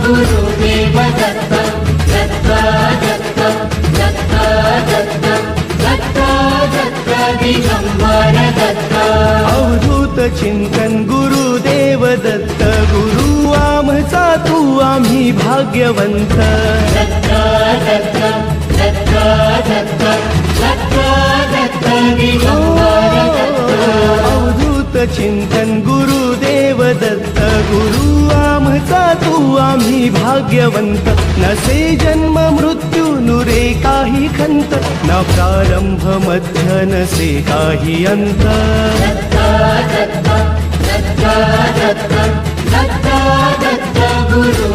गुरुदेव दत्त दत्त दत्त दत्त दत्त दत्त दत्त दिगंबर दत्त अवधूत चिंतन गुरुदेव दत्त गुरु आमचा तू आम्ही भाग्यवंत दत्त दत्त दत्त दत्त दत्त दत्त दिगंबर दत्त अवधूत चिंतन गुरुदेव दत्त गुरु आमचा तू आम्ही भाग्यवंत नसे जन्म मृत्यू नुरे काही खंत न प्रारंभ मध्य नसे काही अंत दत्त दत्त दत्त दत्त दत्त दत्त गुरु